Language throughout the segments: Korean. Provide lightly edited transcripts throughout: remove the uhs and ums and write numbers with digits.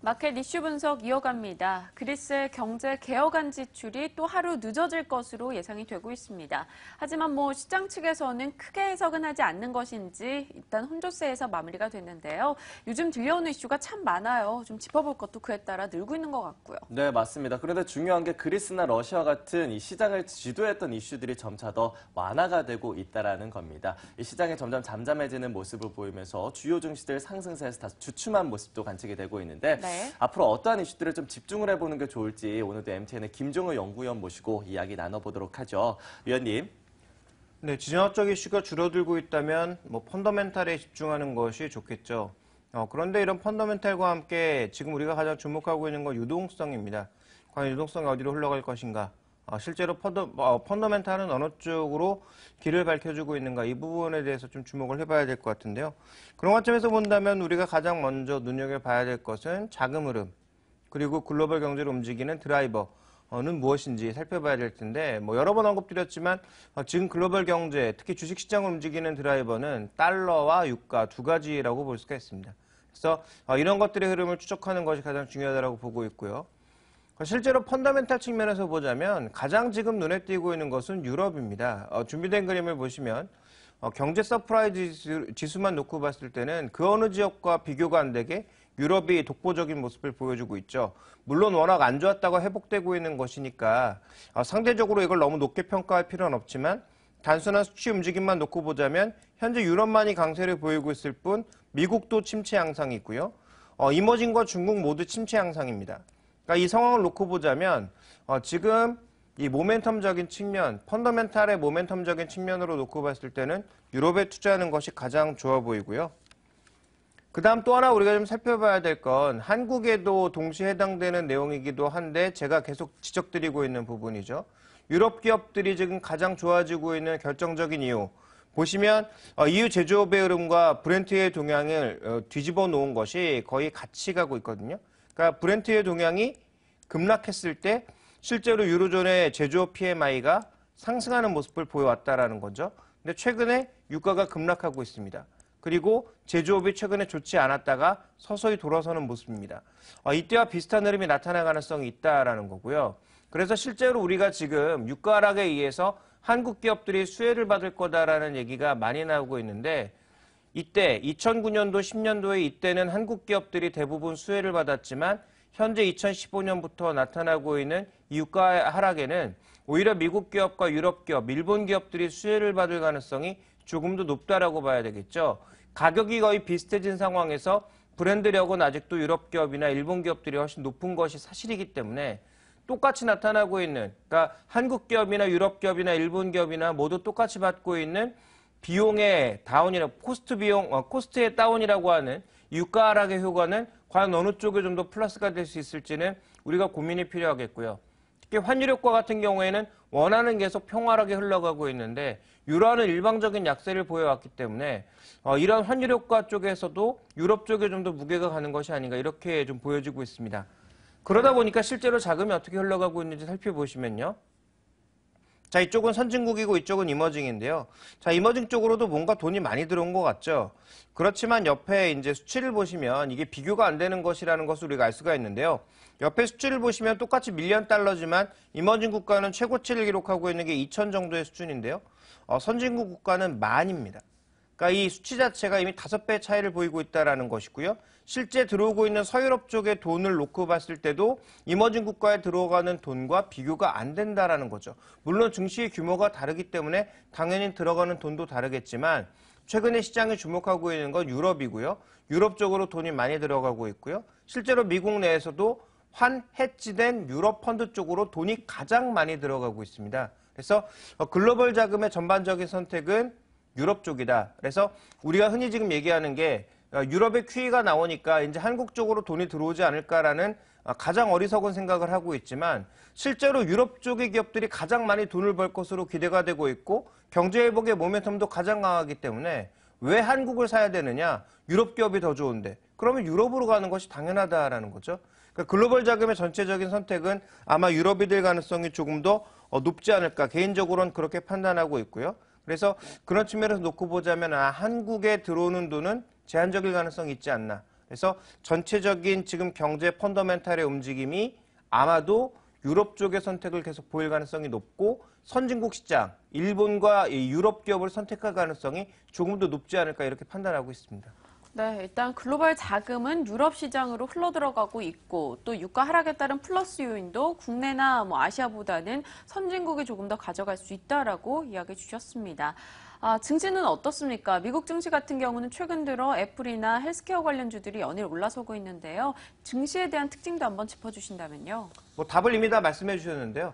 마켓 이슈 분석 이어갑니다. 그리스의 경제 개혁안 지출이 또 하루 늦어질 것으로 예상이 되고 있습니다. 하지만 시장 측에서는 크게 해석은 하지 않는 것인지 일단 혼조세에서 마무리가 됐는데요. 요즘 들려오는 이슈가 참 많아요. 좀 짚어볼 것도 그에 따라 늘고 있는 것 같고요. 네, 맞습니다. 그런데 중요한 게 그리스나 러시아 같은 이 시장을 지도했던 이슈들이 점차 더 완화가 되고 있다는 겁니다. 이 시장이 점점 잠잠해지는 모습을 보이면서 주요 증시들 상승세에서 다시 주춤한 모습도 관측이 되고 있는데 네. 앞으로 어떠한 이슈들을 좀 집중을 해보는 게 좋을지 오늘도 MTN의 김종우 연구위원 모시고 이야기 나눠보도록 하죠. 위원님. 네, 지정학적 이슈가 줄어들고 있다면 펀더멘탈에 집중하는 것이 좋겠죠. 그런데 이런 펀더멘탈과 함께 지금 우리가 가장 주목하고 있는 건 유동성입니다. 과연 유동성이 어디로 흘러갈 것인가? 실제로 펀더멘탈은 어느 쪽으로 길을 밝혀주고 있는가? 이 부분에 대해서 좀 주목을 해봐야 될 것 같은데요. 그런 관점에서 본다면 우리가 가장 먼저 눈여겨봐야 될 것은 자금 흐름, 그리고 글로벌 경제를 움직이는 드라이버는 무엇인지 살펴봐야 될 텐데, 여러 번 언급드렸지만 지금 글로벌 경제, 특히 주식시장을 움직이는 드라이버는 달러와 유가 두 가지라고 볼 수가 있습니다. 그래서 이런 것들의 흐름을 추적하는 것이 가장 중요하다고 보고 있고요. 실제로 펀더멘탈 측면에서 보자면 가장 지금 눈에 띄고 있는 것은 유럽입니다. 준비된 그림을 보시면 경제 서프라이즈 지수만 놓고 봤을 때는 그 어느 지역과 비교가 안 되게 유럽이 독보적인 모습을 보여주고 있죠. 물론 워낙 안 좋았다가 회복되고 있는 것이니까 상대적으로 이걸 너무 높게 평가할 필요는 없지만 단순한 수치 움직임만 놓고 보자면 현재 유럽만이 강세를 보이고 있을 뿐 미국도 침체 양상이 있고요. 이머징과 중국 모두 침체 양상입니다. 그러니까 이 상황을 놓고 보자면 지금 이 모멘텀적인 측면, 펀더멘탈의 모멘텀적인 측면으로 놓고 봤을 때는 유럽에 투자하는 것이 가장 좋아 보이고요. 그 다음 또 하나 우리가 좀 살펴봐야 될 건 한국에도 동시에 해당되는 내용이기도 한데 제가 계속 지적드리고 있는 부분이죠. 유럽 기업들이 지금 가장 좋아지고 있는 결정적인 이유. 보시면 EU 제조업의 흐름과 브렌트의 동향을 뒤집어 놓은 것이 거의 같이 가고 있거든요. 그러니까 브렌트의 동향이 급락했을 때 실제로 유로존의 제조업 PMI가 상승하는 모습을 보여왔다라는 거죠. 근데 최근에 유가가 급락하고 있습니다. 그리고 제조업이 최근에 좋지 않았다가 서서히 돌아서는 모습입니다. 이때와 비슷한 흐름이 나타날 가능성이 있다라는 거고요. 그래서 실제로 우리가 지금 유가 하락에 의해서 한국 기업들이 수혜를 받을 거다라는 얘기가 많이 나오고 있는데 이때 2009년도 10년도에 이때는 한국 기업들이 대부분 수혜를 받았지만 현재 2015년부터 나타나고 있는 이 유가 하락에는 오히려 미국 기업과 유럽 기업, 일본 기업들이 수혜를 받을 가능성이 조금 더 높다라고 봐야 되겠죠. 가격이 거의 비슷해진 상황에서 브랜드력은 아직도 유럽 기업이나 일본 기업들이 훨씬 높은 것이 사실이기 때문에 똑같이 나타나고 있는, 그러니까 한국 기업이나 유럽 기업이나 일본 기업이나 모두 똑같이 받고 있는 비용의 다운이라 코스트의 다운이라고 하는 유가 하락의 효과는 과연 어느 쪽에 좀 더 플러스가 될 수 있을지는 우리가 고민이 필요하겠고요. 특히 환율 효과 같은 경우에는 원화는 계속 평화하게 흘러가고 있는데 유로화는 일방적인 약세를 보여왔기 때문에 이런 환율 효과 쪽에서도 유럽 쪽에 좀 더 무게가 가는 것이 아닌가 이렇게 좀 보여지고 있습니다. 그러다 보니까 실제로 자금이 어떻게 흘러가고 있는지 살펴보시면요. 자, 이쪽은 선진국이고 이쪽은 이머징인데요. 자, 이머징 쪽으로도 뭔가 돈이 많이 들어온 것 같죠. 그렇지만 옆에 이제 수치를 보시면 이게 비교가 안 되는 것이라는 것을 우리가 알 수가 있는데요. 옆에 수치를 보시면 똑같이 밀리언 달러지만 이머징 국가는 최고치를 기록하고 있는 게 2,000 정도의 수준인데요. 선진국 국가는 만입니다. 그러니까 이 수치 자체가 이미 5배 차이를 보이고 있다는 것이고요. 실제 들어오고 있는 서유럽 쪽의 돈을 놓고 봤을 때도 이머징 국가에 들어가는 돈과 비교가 안 된다는 거죠. 물론 증시의 규모가 다르기 때문에 당연히 들어가는 돈도 다르겠지만 최근에 시장이 주목하고 있는 건 유럽이고요. 유럽 쪽으로 돈이 많이 들어가고 있고요. 실제로 미국 내에서도 환해지된 유럽 펀드 쪽으로 돈이 가장 많이 들어가고 있습니다. 그래서 글로벌 자금의 전반적인 선택은 유럽 쪽이다. 그래서 우리가 흔히 지금 얘기하는 게 유럽의 QE가 나오니까 이제 한국 쪽으로 돈이 들어오지 않을까라는 가장 어리석은 생각을 하고 있지만 실제로 유럽 쪽의 기업들이 가장 많이 돈을 벌 것으로 기대가 되고 있고 경제회복의 모멘텀도 가장 강하기 때문에 왜 한국을 사야 되느냐? 유럽 기업이 더 좋은데. 그러면 유럽으로 가는 것이 당연하다라는 거죠. 그러니까 글로벌 자금의 전체적인 선택은 아마 유럽이 될 가능성이 조금 더 높지 않을까. 개인적으로는 그렇게 판단하고 있고요. 그래서 그런 측면에서 놓고 보자면 한국에 들어오는 돈은 제한적일 가능성이 있지 않나. 그래서 전체적인 지금 경제 펀더멘탈의 움직임이 아마도 유럽 쪽의 선택을 계속 보일 가능성이 높고 선진국 시장, 일본과 이 유럽 기업을 선택할 가능성이 조금 더 높지 않을까 이렇게 판단하고 있습니다. 네, 일단 글로벌 자금은 유럽 시장으로 흘러들어가고 있고 또 유가 하락에 따른 플러스 요인도 국내나 아시아보다는 선진국이 조금 더 가져갈 수 있다라고 이야기해 주셨습니다. 증시는 어떻습니까? 미국 증시 같은 경우는 최근 들어 애플이나 헬스케어 관련주들이 연일 올라서고 있는데요. 증시에 대한 특징도 한번 짚어주신다면요. 답을 이미 다 말씀해 주셨는데요.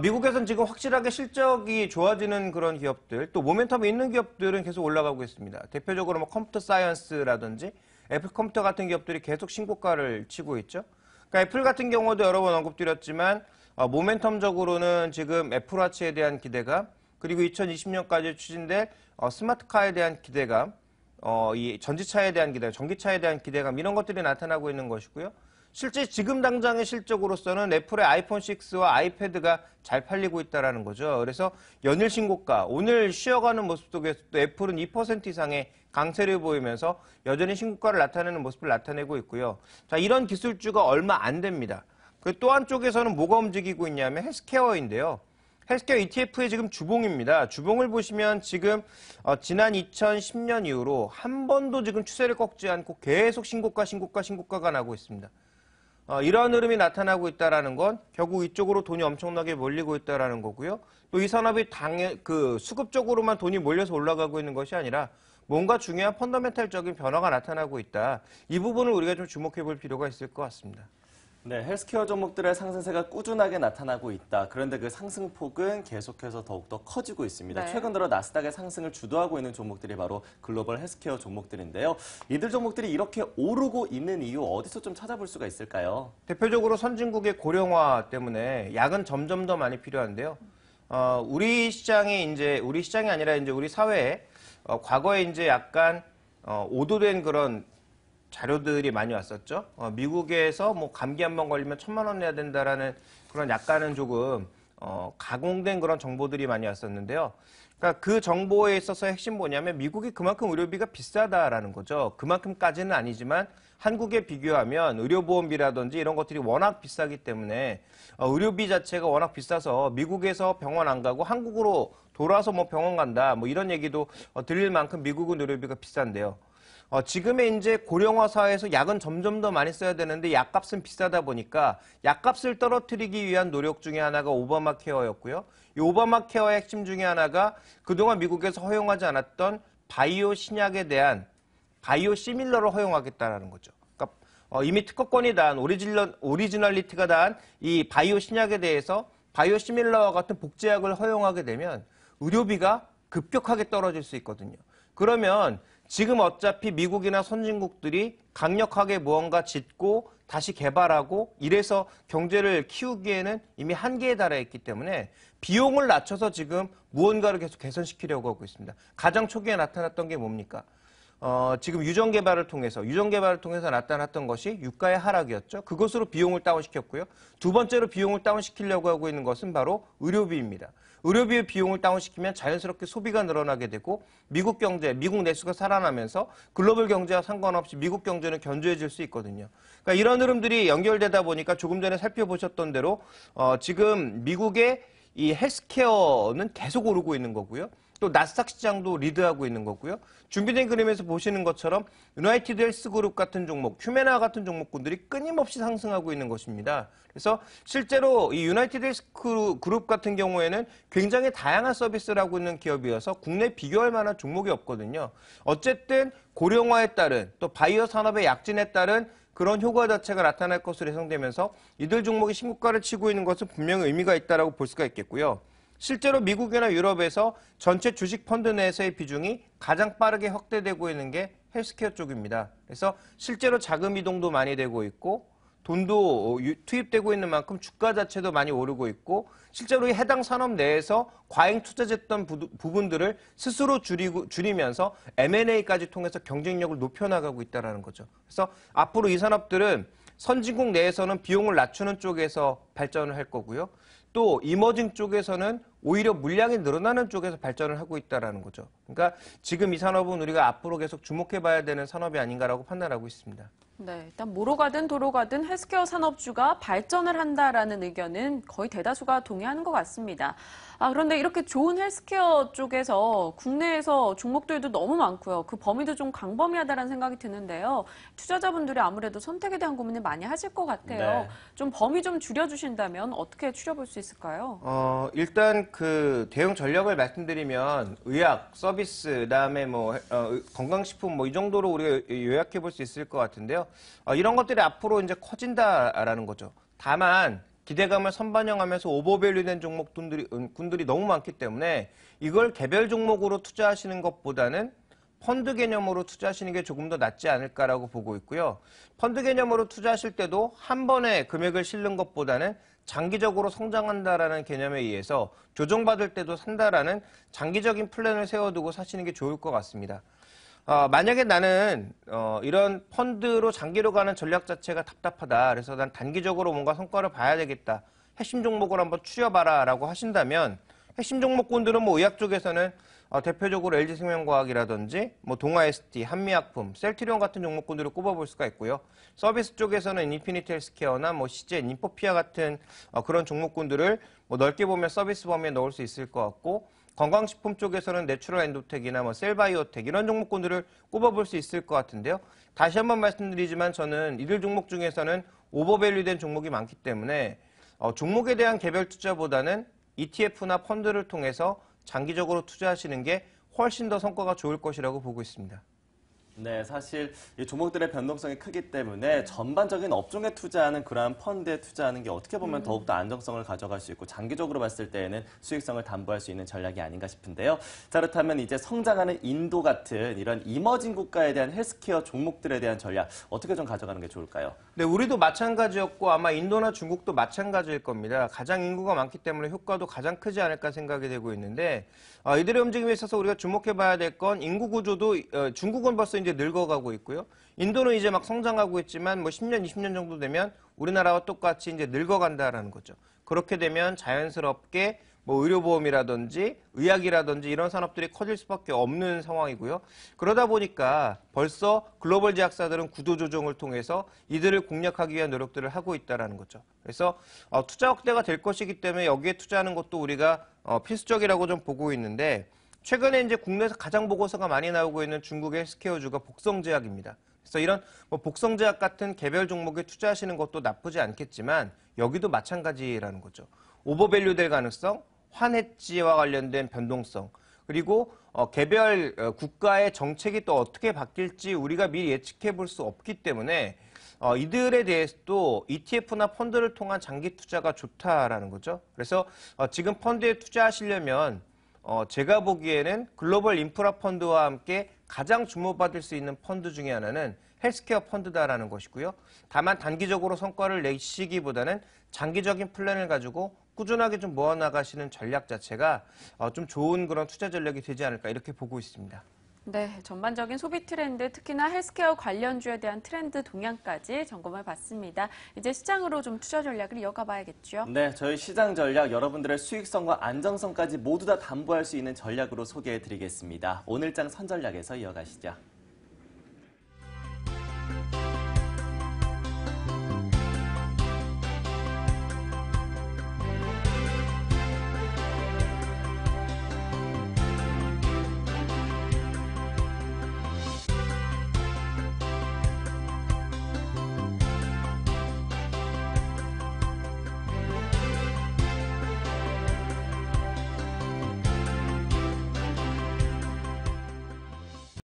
미국에서는 지금 확실하게 실적이 좋아지는 그런 기업들, 또 모멘텀이 있는 기업들은 계속 올라가고 있습니다. 대표적으로 컴퓨터 사이언스라든지 애플 컴퓨터 같은 기업들이 계속 신고가를 치고 있죠. 그러니까 애플 같은 경우도 여러 번 언급드렸지만 모멘텀적으로는 지금 애플워치에 대한 기대감, 그리고 2020년까지 추진될 스마트카에 대한 기대감, 이 전지차에 대한 기대감, 전기차에 대한 기대감 이런 것들이 나타나고 있는 것이고요. 실제 지금 당장의 실적으로서는 애플의 아이폰 6와 아이패드가 잘 팔리고 있다는 거죠. 그래서 연일 신고가, 오늘 쉬어가는 모습 속에서도 애플은 2% 이상의 강세를 보이면서 여전히 신고가를 나타내는 모습을 나타내고 있고요. 자, 이런 기술주가 얼마 안 됩니다. 또 한쪽에서는 뭐가 움직이고 있냐면 헬스케어인데요. 헬스케어 ETF의 지금 주봉입니다. 주봉을 보시면 지금 지난 2010년 이후로 한 번도 지금 추세를 꺾지 않고 계속 신고가가 나고 있습니다. 이러한 흐름이 나타나고 있다는 건 결국 이쪽으로 돈이 엄청나게 몰리고 있다는 거고요. 또 이 산업이 수급적으로만 돈이 몰려서 올라가고 있는 것이 아니라 뭔가 중요한 펀더멘탈적인 변화가 나타나고 있다. 이 부분을 우리가 좀 주목해 볼 필요가 있을 것 같습니다. 네, 헬스케어 종목들의 상승세가 꾸준하게 나타나고 있다. 그런데 그 상승폭은 계속해서 더욱더 커지고 있습니다. 네. 최근 들어 나스닥의 상승을 주도하고 있는 종목들이 바로 글로벌 헬스케어 종목들인데요. 이들 종목들이 이렇게 오르고 있는 이유 어디서 좀 찾아볼 수가 있을까요? 대표적으로 선진국의 고령화 때문에 약은 점점 더 많이 필요한데요. 우리 시장이 아니라 이제 우리 사회에 과거에 이제 약간 오도된 그런 자료들이 많이 왔었죠. 미국에서 감기 한 번 걸리면 1,000만 원 내야 된다라는 그런 약간은 조금 가공된 그런 정보들이 많이 왔었는데요. 그러니까 그 정보에 있어서 핵심 뭐냐면 미국이 그만큼 의료비가 비싸다라는 거죠. 그만큼까지는 아니지만 한국에 비교하면 의료보험비라든지 이런 것들이 워낙 비싸기 때문에 의료비 자체가 워낙 비싸서 미국에서 병원 안 가고 한국으로 돌아와서 병원 간다 이런 얘기도 들릴 만큼 미국은 의료비가 비싼데요. 지금의 이제 고령화 사회에서 약은 점점 더 많이 써야 되는데 약값은 비싸다 보니까 약값을 떨어뜨리기 위한 노력 중에 하나가 오바마 케어였고요. 이 오바마 케어의 핵심 중에 하나가 그동안 미국에서 허용하지 않았던 바이오 신약에 대한 바이오 시밀러를 허용하겠다는 거죠. 그러니까 이미 특허권이 단 오리지널리티가 단 이 바이오 신약에 대해서 바이오 시밀러와 같은 복제약을 허용하게 되면 의료비가 급격하게 떨어질 수 있거든요. 그러면 지금 어차피 미국이나 선진국들이 강력하게 무언가 짓고 다시 개발하고 이래서 경제를 키우기에는 이미 한계에 달해 있기 때문에 비용을 낮춰서 지금 무언가를 계속 개선시키려고 하고 있습니다. 가장 초기에 나타났던 게 뭡니까? 지금 유전 개발을 통해서 나타났던 것이 유가의 하락이었죠. 그것으로 비용을 다운시켰고요. 두 번째로 비용을 다운시키려고 하고 있는 것은 바로 의료비입니다. 의료비의 비용을 다운시키면 자연스럽게 소비가 늘어나게 되고 미국 경제, 미국 내수가 살아나면서 글로벌 경제와 상관없이 미국 경제는 견조해질 수 있거든요. 그러니까 이런 흐름들이 연결되다 보니까 조금 전에 살펴보셨던 대로 지금 미국의 이 헬스케어는 계속 오르고 있는 거고요. 또 나스닥 시장도 리드하고 있는 거고요. 준비된 그림에서 보시는 것처럼 유나이티드 헬스 그룹 같은 종목, 휴메나 같은 종목군들이 끊임없이 상승하고 있는 것입니다. 그래서 실제로 이 유나이티드 헬스 그룹 같은 경우에는 굉장히 다양한 서비스를 하고 있는 기업이어서 국내 비교할 만한 종목이 없거든요. 어쨌든 고령화에 따른 또 바이오 산업의 약진에 따른 그런 효과 자체가 나타날 것으로 예상되면서 이들 종목이 신고가를 치고 있는 것은 분명히 의미가 있다고 볼 수가 있겠고요. 실제로 미국이나 유럽에서 전체 주식 펀드 내에서의 비중이 가장 빠르게 확대되고 있는 게 헬스케어 쪽입니다. 그래서 실제로 자금 이동도 많이 되고 있고 돈도 투입되고 있는 만큼 주가 자체도 많이 오르고 있고 실제로 이 해당 산업 내에서 과잉 투자했던 부분들을 스스로 줄이면서 M&A까지 통해서 경쟁력을 높여나가고 있다는 거죠. 그래서 앞으로 이 산업들은 선진국 내에서는 비용을 낮추는 쪽에서 발전을 할 거고요. 또 이머징 쪽에서는 오히려 물량이 늘어나는 쪽에서 발전을 하고 있다는 거죠. 그러니까 지금 이 산업은 우리가 앞으로 계속 주목해봐야 되는 산업이 아닌가라고 판단하고 있습니다. 네, 일단 뭐로 가든 도로 가든 헬스케어 산업주가 발전을 한다라는 의견은 거의 대다수가 동의하는 것 같습니다. 그런데 이렇게 좋은 헬스케어 쪽에서 국내에서 종목들도 너무 많고요. 그 범위도 좀 광범위하다는 생각이 드는데요. 투자자분들이 아무래도 선택에 대한 고민을 많이 하실 것 같아요. 네. 좀 범위 좀 줄여주신다면 어떻게 줄여볼 수 있을까요? 일단 그 대응 전략을 말씀드리면 의약, 서비스, 그다음에 건강식품 이 정도로 우리가 요약해 볼 수 있을 것 같은데요. 이런 것들이 앞으로 이제 커진다라는 거죠. 다만 기대감을 선반영하면서 오버밸류된 종목군들이 너무 많기 때문에 이걸 개별 종목으로 투자하시는 것보다는 펀드 개념으로 투자하시는 게 조금 더 낫지 않을까라고 보고 있고요. 펀드 개념으로 투자하실 때도 한 번에 금액을 실는 것보다는 장기적으로 성장한다라는 개념에 의해서 조정받을 때도 산다라는 장기적인 플랜을 세워두고 사시는 게 좋을 것 같습니다. 만약에 나는 이런 펀드로 장기로 가는 전략 자체가 답답하다. 그래서 난 단기적으로 뭔가 성과를 봐야 되겠다. 핵심 종목을 한번 추려봐라 라고 하신다면 핵심 종목군들은 의학 쪽에서는 대표적으로 LG생명과학이라든지 동아ST, 한미약품, 셀트리온 같은 종목군들을 꼽아볼 수가 있고요. 서비스 쪽에서는 인피니티 헬스케어나 CJ, 인포피아 같은 그런 종목군들을 넓게 보면 서비스 범위에 넣을 수 있을 것 같고 건강식품 쪽에서는 내추럴 엔도텍이나 셀바이오텍 이런 종목군들을 꼽아볼 수 있을 것 같은데요. 다시 한번 말씀드리지만 저는 이들 종목 중에서는 오버밸류된 종목이 많기 때문에 종목에 대한 개별 투자보다는 ETF나 펀드를 통해서 장기적으로 투자하시는 게 훨씬 더 성과가 좋을 것이라고 보고 있습니다. 네, 사실 이 종목들의 변동성이 크기 때문에 전반적인 업종에 투자하는 그러한 펀드에 투자하는 게 어떻게 보면 더욱더 안정성을 가져갈 수 있고 장기적으로 봤을 때에는 수익성을 담보할 수 있는 전략이 아닌가 싶은데요. 자, 그렇다면 이제 성장하는 인도 같은 이런 이머징 국가에 대한 헬스케어 종목들에 대한 전략 어떻게 좀 가져가는 게 좋을까요? 네, 우리도 마찬가지였고 아마 인도나 중국도 마찬가지일 겁니다. 가장 인구가 많기 때문에 효과도 가장 크지 않을까 생각이 되고 있는데 이들의 움직임에 있어서 우리가 주목해봐야 될 건 인구 구조도 중국은 벌써 이제 늙어가고 있고요. 인도는 이제 막 성장하고 있지만 10년, 20년 정도 되면 우리나라와 똑같이 이제 늙어간다라는 거죠. 그렇게 되면 자연스럽게 의료보험이라든지 의학이라든지 이런 산업들이 커질 수밖에 없는 상황이고요. 그러다 보니까 벌써 글로벌 제약사들은 구도조정을 통해서 이들을 공략하기 위한 노력들을 하고 있다는 거죠. 그래서 투자 확대가 될 것이기 때문에 여기에 투자하는 것도 우리가 필수적이라고 좀 보고 있는데 최근에 이제 국내에서 가장 보고서가 많이 나오고 있는 중국의 헬스케어주가 복성제약입니다. 그래서 이런 복성제약 같은 개별 종목에 투자하시는 것도 나쁘지 않겠지만 여기도 마찬가지라는 거죠. 오버밸류 될 가능성, 환해지와 관련된 변동성, 그리고 개별 국가의 정책이 또 어떻게 바뀔지 우리가 미리 예측해 볼 수 없기 때문에 이들에 대해서도 ETF나 펀드를 통한 장기 투자가 좋다라는 거죠. 그래서 지금 펀드에 투자하시려면 제가 보기에는 글로벌 인프라 펀드와 함께 가장 주목받을 수 있는 펀드 중에 하나는 헬스케어 펀드다라는 것이고요. 다만 단기적으로 성과를 내시기보다는 장기적인 플랜을 가지고 꾸준하게 좀 모아나가시는 전략 자체가 좀 좋은 그런 투자 전략이 되지 않을까 이렇게 보고 있습니다. 네, 전반적인 소비 트렌드, 특히나 헬스케어 관련주에 대한 트렌드 동향까지 점검해 봤습니다. 이제 시장으로 좀 투자 전략을 이어가 봐야겠죠. 네, 저희 시장 전략 여러분들의 수익성과 안정성까지 모두 다 담보할 수 있는 전략으로 소개해 드리겠습니다. 오늘장 선전략에서 이어가시죠.